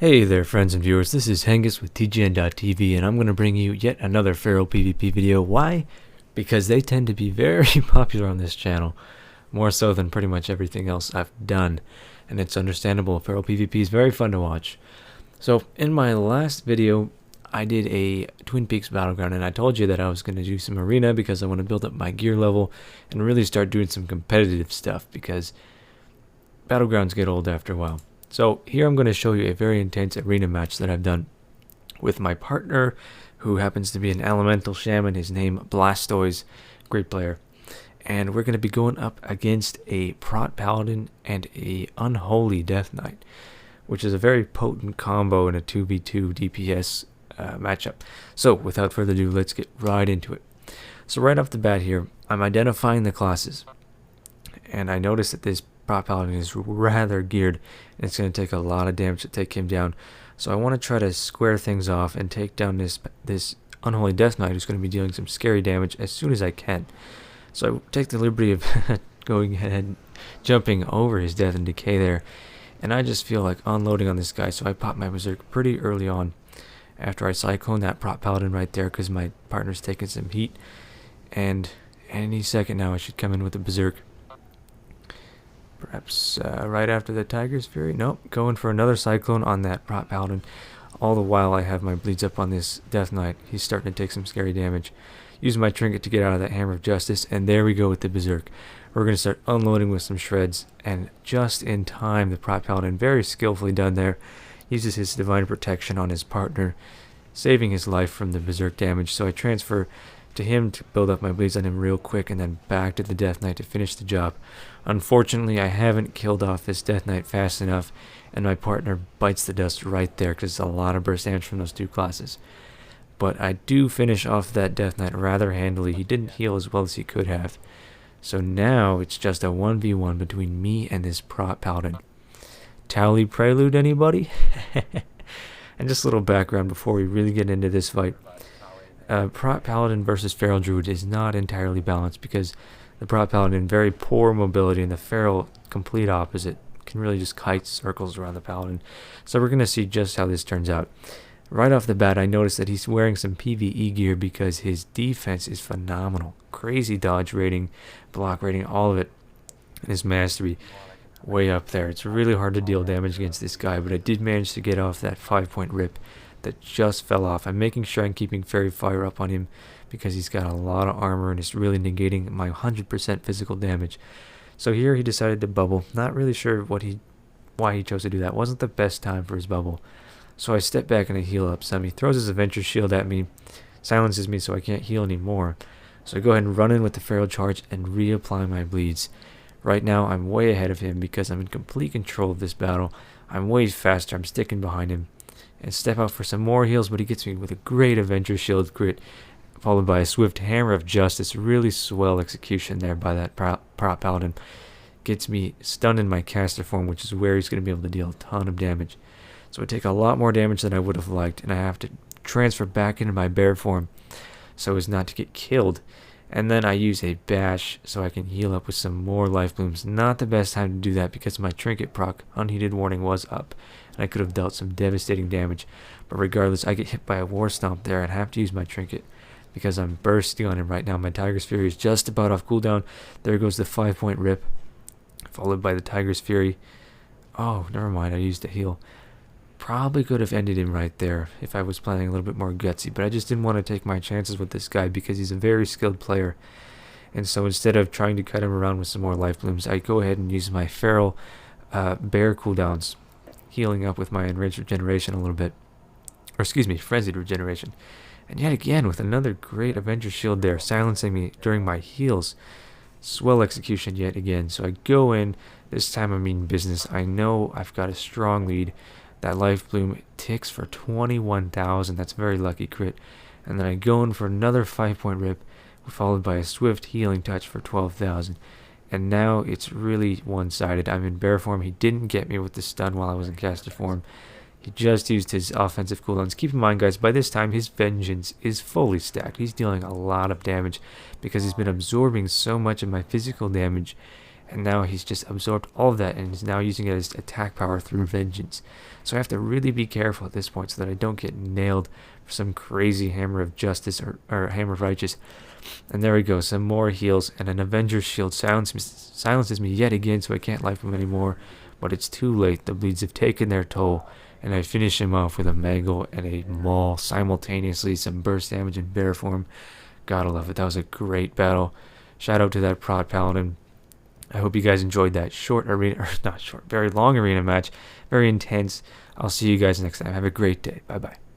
Hey there friends and viewers, this is Hengest with TGN.TV and I'm going to bring you yet another Feral PvP video. Why? Because they tend to be very popular on this channel, more so than pretty much everything else I've done. And it's understandable, Feral PvP is very fun to watch. So in my last video, I did a Twin Peaks Battleground and I told you that I was going to do some arena because I want to build up my gear level and really start doing some competitive stuff because Battlegrounds get old after a while. So here I'm going to show you a very intense arena match that I've done with my partner, who happens to be an elemental shaman. His name Blastoise, great player. And we're going to be going up against a Prot Paladin and a Unholy Death Knight, which is a very potent combo in a 2v2 DPS matchup. So without further ado, let's get right into it. So right off the bat here, I'm identifying the classes. And I notice that this Prot Paladin is rather geared, and it's going to take a lot of damage to take him down. So I want to try to square things off and take down this Unholy Death Knight, who's going to be dealing some scary damage as soon as I can. So I take the liberty of going ahead and jumping over his Death and Decay there, and I just feel like unloading on this guy. So I pop my Berserk pretty early on after I cyclone that Prot Paladin right there because my partner's taking some heat, and any second now I should come in with a Berserk. Perhaps right after the Tiger's Fury. Nope, going for another Cyclone on that Prot Paladin. All the while I have my bleeds up on this Death Knight. He's starting to take some scary damage. Use my trinket to get out of that Hammer of Justice, and there we go with the Berserk. We're going to start unloading with some shreds, and just in time, the Prot Paladin, very skillfully done there, uses his Divine Protection on his partner, saving his life from the Berserk damage. So I transfer to him to build up my bleeds on him real quick, and then back to the Death Knight to finish the job. Unfortunately, I haven't killed off this Death Knight fast enough, and my partner bites the dust right there because a lot of burst damage from those two classes. But I do finish off that Death Knight rather handily. He didn't heal as well as he could have. So now it's just a 1v1 between me and this Prot Paladin. Tally Prelude, anybody? And just a little background before we really get into this fight. Prot Paladin versus Feral Druid is not entirely balanced because the Prot Paladin, very poor mobility, and the Feral, complete opposite, can really just kite circles around the Paladin. So we're going to see just how this turns out. Right off the bat, I noticed that he's wearing some PvE gear because his defense is phenomenal. Crazy dodge rating, block rating, all of it. And his mastery, way up there. It's really hard to deal damage against this guy, but I did manage to get off that 5-point rip that just fell off. I'm making sure I'm keeping Fairy Fire up on him because he's got a lot of armor and it's really negating my 100% physical damage. So here he decided to bubble. Not really sure why he chose to do that. Wasn't the best time for his bubble. So I step back and I heal up some. He throws his Adventure Shield at me, silences me so I can't heal anymore. So I go ahead and run in with the Feral Charge and reapply my bleeds. Right now I'm way ahead of him because I'm in complete control of this battle. I'm way faster. I'm sticking behind him. And step out for some more heals, but he gets me with a great Adventure Shield crit, followed by a swift Hammer of Justice. Really swell execution there by that Prot Paladin. Gets me stunned in my caster form, which is where he's going to be able to deal a ton of damage. So I take a lot more damage than I would have liked, and I have to transfer back into my bear form so as not to get killed. And then I use a bash so I can heal up with some more life blooms. Not the best time to do that because my trinket proc, Unheeded Warning, was up, and I could have dealt some devastating damage. But regardless, I get hit by a War Stomp there and have to use my trinket because I'm bursting on him right now. My Tiger's Fury is just about off cooldown. There goes the 5-point rip, followed by the Tiger's Fury. Oh, never mind, I used a heal. Probably could have ended him right there if I was playing a little bit more gutsy, but I just didn't want to take my chances with this guy because he's a very skilled player. And so instead of trying to cut him around with some more life blooms, I go ahead and use my Feral Bear cooldowns, healing up with my Enraged Regeneration a little bit. Or excuse me, Frenzied Regeneration. And yet again with another great Adventure Shield there, silencing me during my heals. Swell execution yet again. So I go in, this time I mean business. I know I've got a strong lead. That life bloom ticks for 21,000. That's a very lucky crit. And then I go in for another 5-point rip, followed by a swift healing touch for 12,000. And now it's really one-sided. I'm in bear form. He didn't get me with the stun while I was in caster form. He just used his offensive cooldowns. Keep in mind, guys, by this time his Vengeance is fully stacked. He's dealing a lot of damage because he's been absorbing so much of my physical damage. and now he's just absorbed all of that and is now using it as attack power through vengeance. So I have to really be careful at this point so that I don't get nailed for some crazy Hammer of Justice or Hammer of Righteous. And there we go, some more heals, and an Avenger's Shield silences me yet again, so I can't life him anymore. But it's too late, the bleeds have taken their toll, and I finish him off with a Mangle and a Maul simultaneously, some burst damage in bear form. Gotta love it, that was a great battle. Shout out to that Prot Paladin. I hope you guys enjoyed that short arena, or not short, very long arena match, very intense. I'll see you guys next time. Have a great day. Bye-bye.